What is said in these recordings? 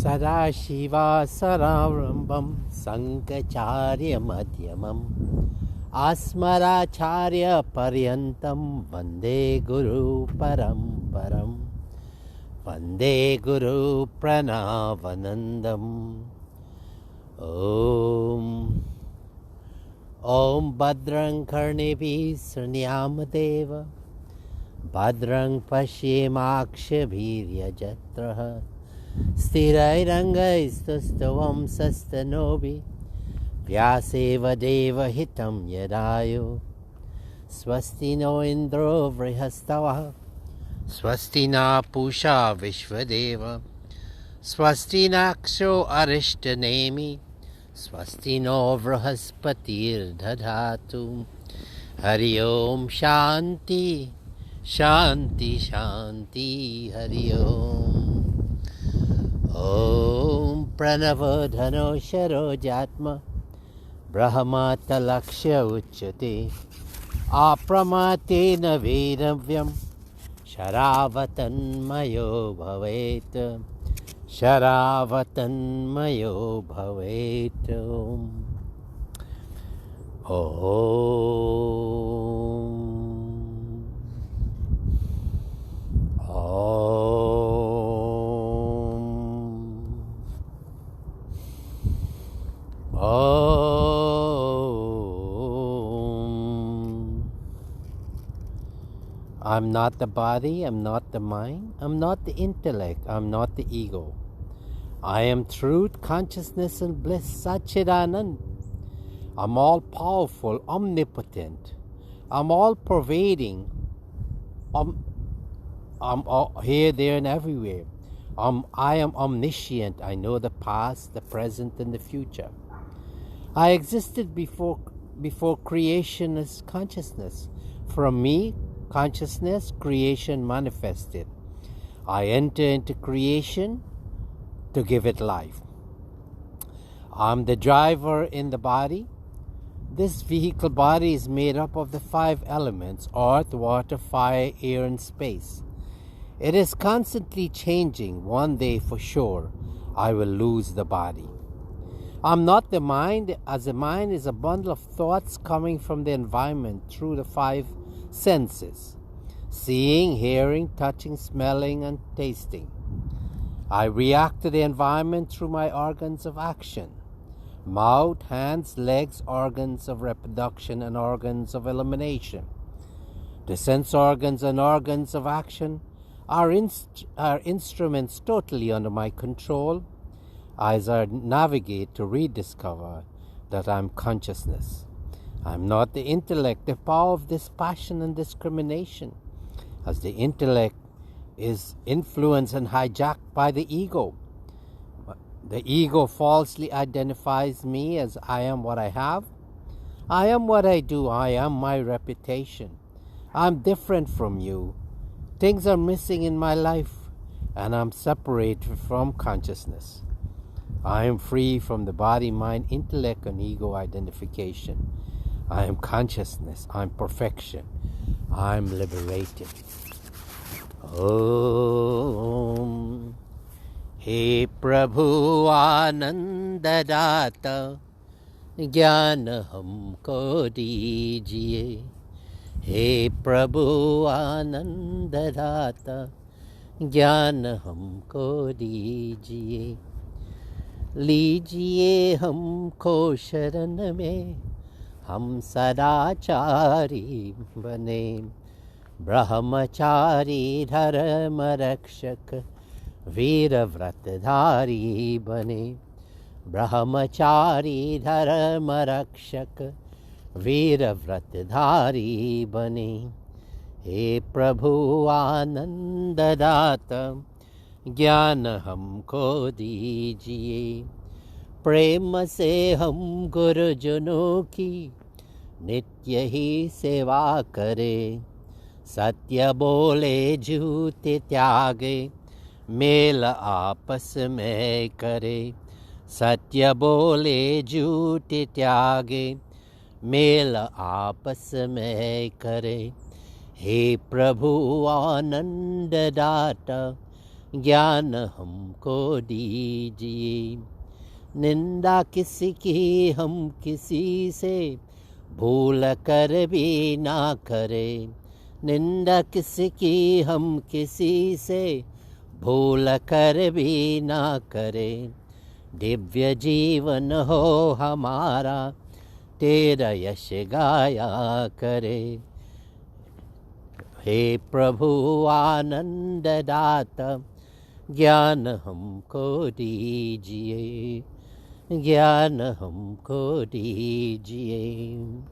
सदाशिवासमारम्भं शङ्कराचार्यमध्यमम् अस्मदाचार्यपर्यन्तं वन्दे गुरुपरम्परम् वन्दे गुरुप्रणवानन्दम्। ॐ भद्रं कर्णेभिः शृणुयामदेव भद्रं पश्येमाक्षभिर्यजत्रः स्थिरैरङ्गैस्तुष्टवंशस्तनोभिः व्यासेव देवहितं यदायुः स्वस्ति नो इन्द्रो बृहस्पतिः स्वस्ति न पूषा विश्वदेवः स्वस्ति नक्षो अरिष्टनेमिः स्वस्ति नो बृहस्पतिर्दधातु। हरि ओम शांति शांति शांति। हरि ओम प्रणवधनो शरोजात्मा ब्रह्मातलक्ष्य उच्यते अप्रमातेन वेदव्यं शरावतन्मयो भवेत् शरावतन्मयो भवेत्। I'm not the body, I'm not the mind, I'm not the intellect, I'm not the ego. I am truth, consciousness and bliss, Satchidanand. I'm all-powerful, omnipotent. I'm all-pervading. I'm all here, there, and everywhere. I am omniscient. I know the past, the present, and the future. I existed before creation as consciousness. From me, consciousness, creation manifested. I enter into creation to give it life. I'm the driver in the body. This vehicle body is made up of the 5 elements: earth, water, fire, air, and space. It is constantly changing. One day for sure, I will lose the body. I'm not the mind, as the mind is a bundle of thoughts coming from the environment through the 5 senses: seeing, hearing, touching, smelling, and tasting. I react to the environment through my organs of action: mouth, hands, legs, organs of reproduction, and organs of elimination. The sense organs and organs of action are instruments totally under my control as I navigate to rediscover that I'm consciousness. I'm not the intellect, the power of dispassion and discrimination, as the intellect is influenced and hijacked by the ego. The ego falsely identifies me as I am what I have, I am what I do, I am my reputation, I'm different from you, things are missing in my life, and I'm separated from consciousness. I am free from the body, mind, intellect, and ego identification. I am consciousness, I'm perfection, I'm liberated. Om. हे प्रभु आनंददाता ज्ञान हमको दीजिए। हे प्रभु आनंददाता ज्ञान हमको दीजिए। लीजिए हमको शरण में, हम सदाचारी बने। ब्रह्मचारी धर्म रक्षक वीर व्रतधारी बने। ब्रह्मचारी धर्म रक्षक वीर व्रतधारी बने। हे प्रभु आनंददाता ज्ञान हमको दीजिए। प्रेम से हम गुरुजनों की नित्य ही सेवा करें। सत्य बोले झूठ त्यागे, मेल आपस में करे। सत्य बोले झूठ त्यागे, मेल आपस में करे। हे प्रभु आनंददाता ज्ञान हमको दीजिए। निंदा किसी की हम किसी से भूल कर भी ना करें। निंदा किसी की हम किसी से भूल कर भी ना करें। दिव्य जीवन हो हमारा तेरा यश गाया करे। हे प्रभु आनंद दाता ज्ञान हमको दीजिए। ज्ञान हमको दीजिए।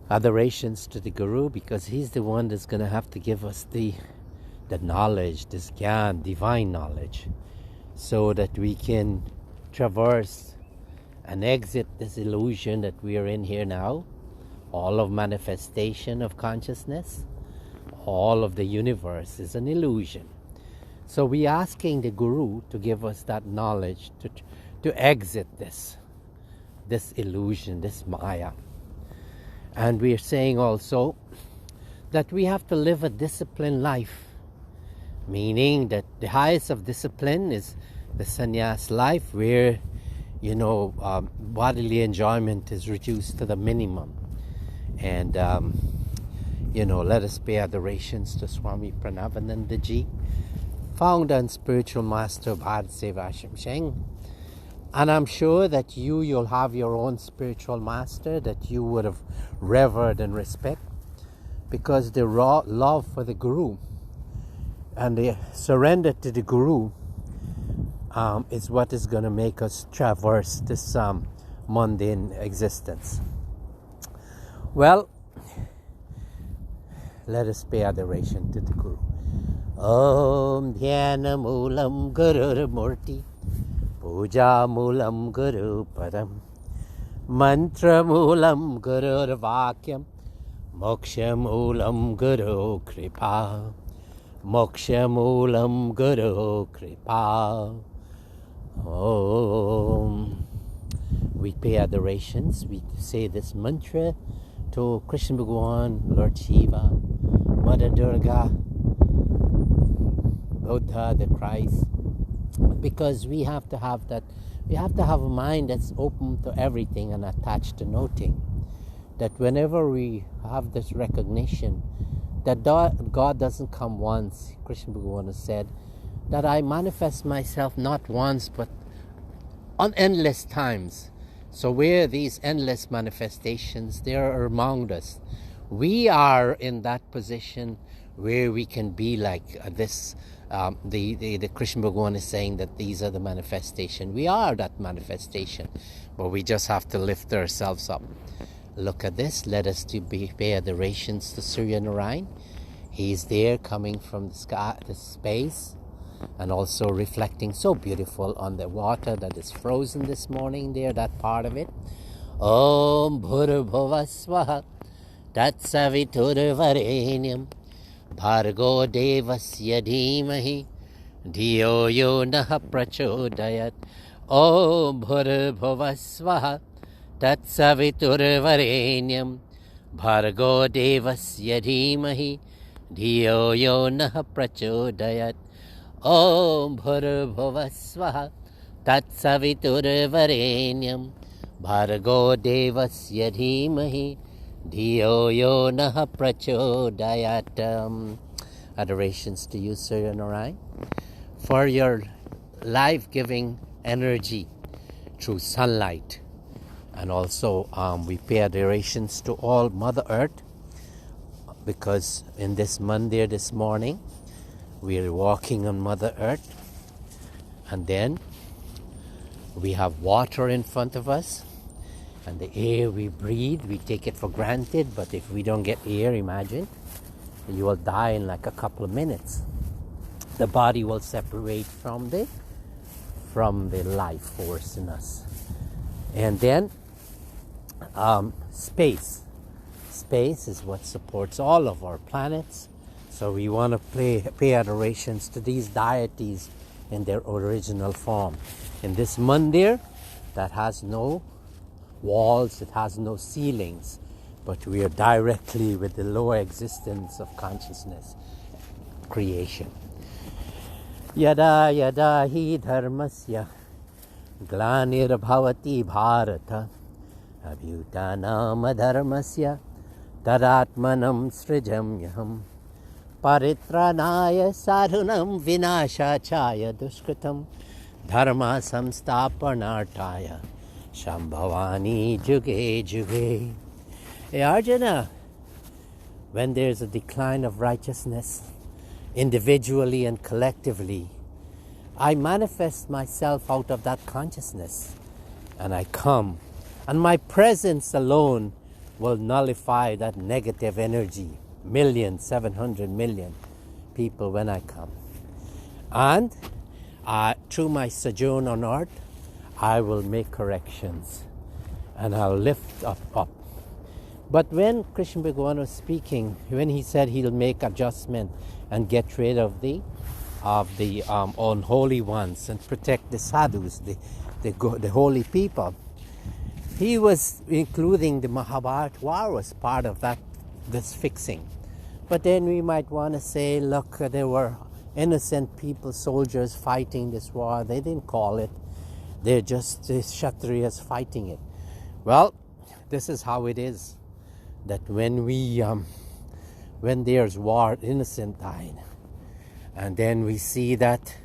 Adorations to the Guru, because he's the one that's going to have to give us the knowledge, this gyan, divine knowledge, so that we can traverse and exit this illusion that we are in here now. All of manifestation of consciousness, all of the universe is an illusion. So we're asking the Guru to give us that knowledge to exit this illusion, this Maya. And we are saying also that we have to live a disciplined life, meaning that the highest of discipline is the sannyas life, where bodily enjoyment is reduced to the minimum. And let us pay adorations to Swami Parameshananda ji, founder and spiritual master of BHARAT SEVASHRAM. And I'm sure that you'll have your own spiritual master that you would have revered and respect, because the raw love for the Guru and the surrender to the Guru is what is going to make us traverse this mundane existence. Well, let us pay adoration to the Guru. Om Dhyana Moolam Gurur Murti Puja Moolam Guru Padam Mantra Moolam Gurur Vakyam Moksha Moolam Guru Kripa Moksha Moolam Guru Kripa. Om. We pay adorations, we say this mantra to Krishna Bhagwan, Lord Shiva, Mother Durga, Buddha, the Christ, because we have to have that. We have to have a mind that's open to everything and attached to nothing. That whenever we have this recognition that God doesn't come once, Krishna Bhagwan has said that I manifest myself not once but on endless times. So where these endless manifestations, they are among us. We are in that position where we can be like this. The Krishna Bhagwan is saying that these are the manifestation. We are that manifestation, but we just have to lift ourselves up. Look at this. Let us pay adorations to Surya Narayan. He's there coming from the sky, the space, and also reflecting so beautiful on the water that is frozen this morning there, that part of it. Om Bhurbhuva Swaha Tatsavitur Varenyam Bhargo Devasya Dhimahi Dhiyo Yo Naha Prachodayat. Om Bhurbhuva Swaha Tatsavitur Varenyam Bhargo Devasya Dhimahi Dhiyo Yo Naha Prachodayat. Om Bhurbhuva Swaha Tatsavitur Varenyam Bhargo Devasya Dhimahi Dhiyo Yo Naha Prachodayat. Adorations to you, Surya Narayan, for your life-giving energy through sunlight. And also we pay adorations to all Mother Earth, because in this Mandir this morning we are walking on Mother Earth, and then we have water in front of us, and the air we breathe, we take it for granted, but if we don't get air, imagine, you will die in like a couple of minutes. The body will separate from the life force in us. And then space is what supports all of our planets. So we want to pay adorations to these deities in their original form. In this mandir that has no walls, it has no ceilings, but we are directly with the lower existence of consciousness, creation. Yada yada hi dharmasya glanirabhavati bharata abhyutanam dharmasya tadatmanam srijamyaham paritranaya sadhunam vinashachaya dushkritam dharma samstapanartaya shambhavani juge juge. Hey Arjuna, when there's a decline of righteousness, individually and collectively, I manifest myself out of that consciousness and I come, and my presence alone will nullify that negative energy. 700,000,000 people when I come. And through my sojourn on earth, I will make corrections and I'll lift up. But when Krishna Bhagavan was speaking, when he said he'll make adjustment and get rid of the unholy ones and protect the sadhus, the holy people, he was including the Mahabharata war was part of this fixing. But then we might want to say, look, there were innocent people, soldiers fighting this war. They didn't call it. They're just the Kshatriyas fighting it. Well, this is how it is. That when there's war, innocent died, and then we see that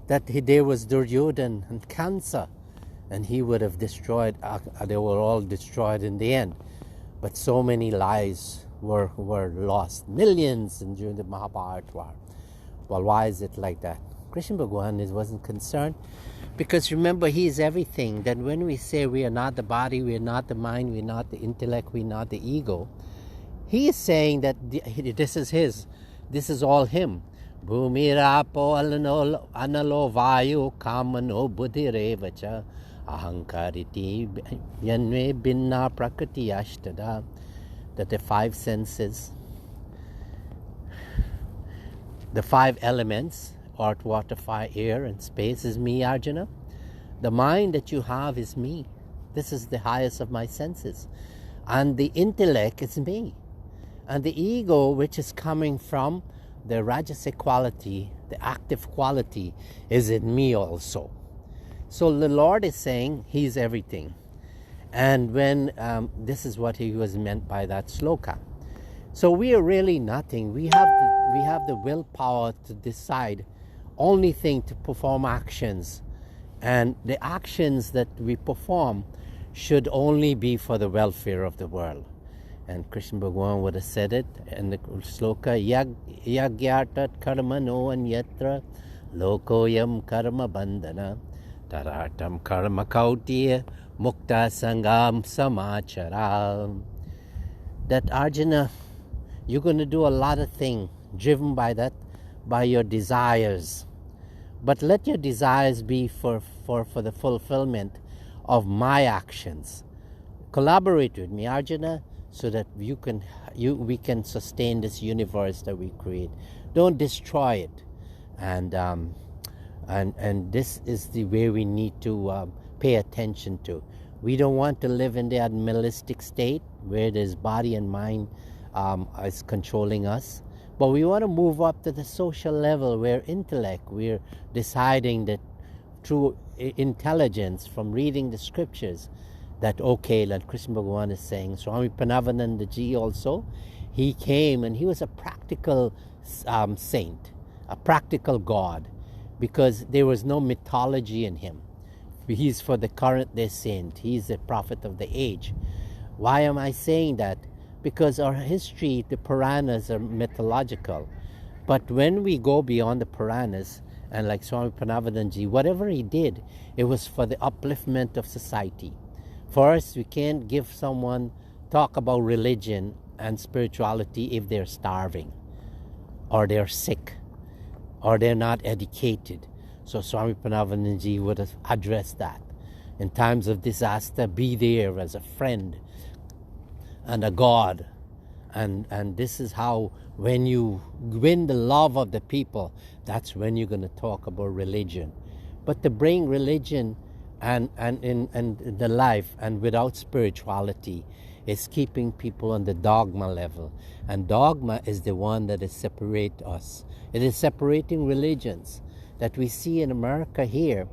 there was Duryodhan and Kansa, and he would have destroyed. They were all destroyed in the end, but so many lives were lost, millions during the Mahabharata war. Well, why is it like that? Krishna Bhagavan wasn't concerned, because remember, he is everything. That when we say we are not the body, we are not the mind, we are not the intellect, we are not the ego, he is saying that this is his, this is all him. Bhumirapo analo vayu kamano buddhirevacha ahankariti yanve binna prakriti ashtada. That the five senses, the five elements, earth, water, fire, air, and space is me, Arjuna. The mind that you have is me. This is the highest of my senses. And the intellect is me. And the ego, which is coming from the rajasic quality, the active quality, is in me also. So the Lord is saying He's everything. And when this is what He was meant by that sloka. So we are really nothing. We have the willpower to decide only thing to perform actions, and the actions that we perform should only be for the welfare of the world. And Krishna Bhagavan would have said it in the sloka, yagyartat karma no anyatra lokoyam karma bandhana taratam karma kautiya mukta sangam samachara. That Arjuna, you're going to do a lot of things driven by your desires. But let your desires be for the fulfillment of my actions. Collaborate with me, Arjuna, so that we can sustain this universe that we create. Don't destroy it. And this is the way we need to pay attention to. We don't want to live in the animalistic state where there's body and mind is controlling us. But we want to move up to the social level where intellect, we're deciding that through intelligence from reading the scriptures that, okay, like Krishna Bhagavan is saying, Swami Parameshananda ji also, he came and he was a practical saint, a practical God, because there was no mythology in him. He's for the current day saint. He's a prophet of the age. Why am I saying that? Because our history, the Puranas are mythological. But when we go beyond the Puranas, and like Swami Parameshananda ji, whatever he did, it was for the upliftment of society. For us, we can't talk about religion and spirituality if they're starving, or they're sick, or they're not educated. So Swami Parameshananda ji would have addressed that. In times of disaster, be there as a friend and a God. And this is how, when you win the love of the people, that's when you're going to talk about religion. But to bring religion and in the life and without spirituality is keeping people on the dogma level. And dogma is the one that is separate us. It is separating religions. that we see in America here,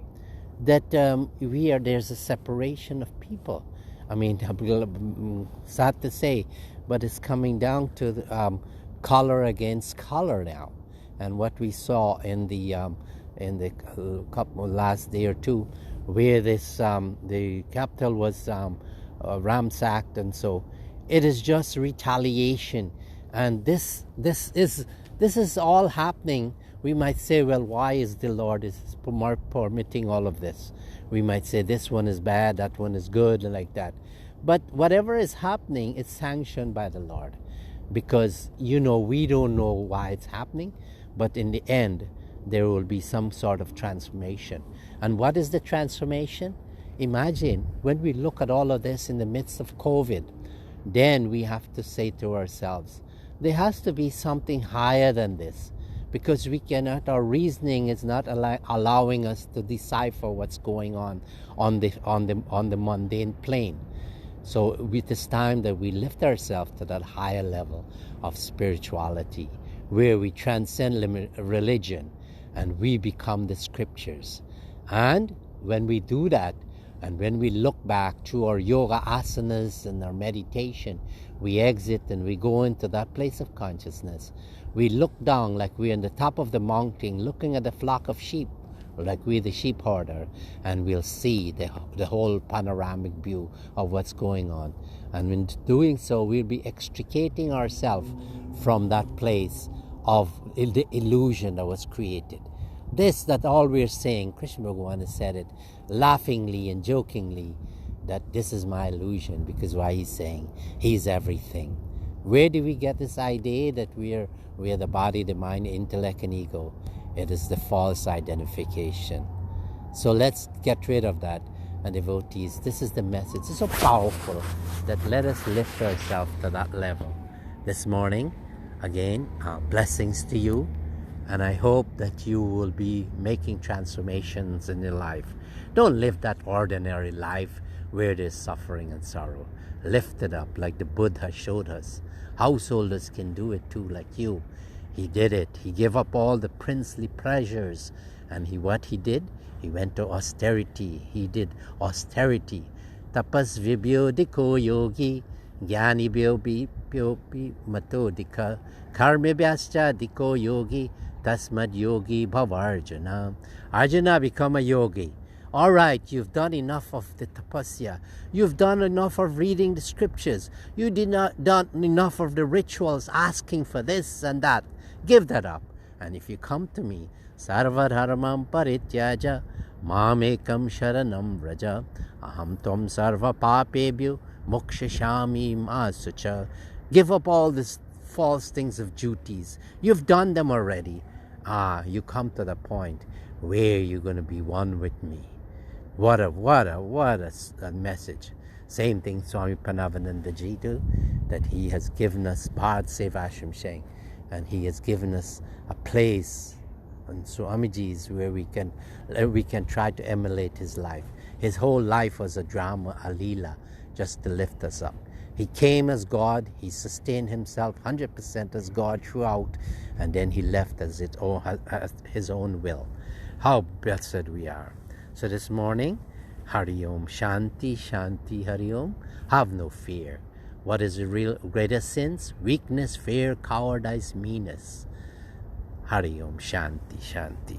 that there's a separation of people. I mean, sad to say, but it's coming down to the, color against color now. And what we saw in the couple last day or two, where this the capital was ransacked, and so it is just retaliation. And this is all happening. We might say, well, why is the Lord is permitting all of this? We might say this one is bad, that one is good, and like that. But whatever is happening, it's sanctioned by the Lord, because we don't know why it's happening, but in the end there will be some sort of transformation. And what is the transformation? Imagine when we look at all of this in the midst of COVID, then we have to say to ourselves, there has to be something higher than this, because we cannot, our reasoning is not allowing us to decipher what's going on the mundane plane. So it is time that we lift ourselves to that higher level of spirituality, where we transcend religion and we become the scriptures. And when we do that, and when we look back to our yoga asanas and our meditation, we exit and we go into that place of consciousness. We look down like we're on the top of the mountain, looking at the flock of sheep, like we're the sheep herder, and we'll see the whole panoramic view of what's going on. And in doing so, we'll be extricating ourselves from that place of the illusion that was created. That all we're saying, Krishna Bhagavan has said it laughingly and jokingly, that this is my illusion, because why he's saying he's everything. Where do we get this idea that we are the body, the mind, intellect, and ego? It is the false identification. So let's get rid of that. And devotees, this is the message. It's so powerful that let us lift ourselves to that level. This morning, again, blessings to you. And I hope that you will be making transformations in your life. Don't live that ordinary life where there's suffering and sorrow. Lift it up like the Buddha showed us. Householders can do it too, like you. He did it. He gave up all the princely pleasures. And what he did? He went to austerity. He did austerity. Tapas vibhyo diko yogi, jnani bhyo matodika, karma vyascha diko yogi, tasmad yogi bhavarjana. Arjuna, become a yogi. All right, you've done enough of the tapasya. You've done enough of reading the scriptures. You did not done enough of the rituals, asking for this and that. Give that up. And if you come to me, sarva dharmam parityaja, mamekam sharanam vraja, aham tvam sarva papebhyo mokshashami masucha. Give up all these false things of duties. You've done them already. You come to the point where you're going to be one with me. What a message. Same thing Swami Parameshananda ji do, that he has given us BHARAT SEVASHRAM Sheng, and he has given us a place on Swamiji's where we can try to emulate his life. His whole life was a drama, a leela, just to lift us up. He came as God, he sustained himself 100% as God throughout, and then he left as his own will. How blessed we are. So this morning, Hari Om, Shanti, Shanti, Hari Om. Have no fear. What is the real greatest sins? Weakness, fear, cowardice, meanness. Hari Om, Shanti, Shanti.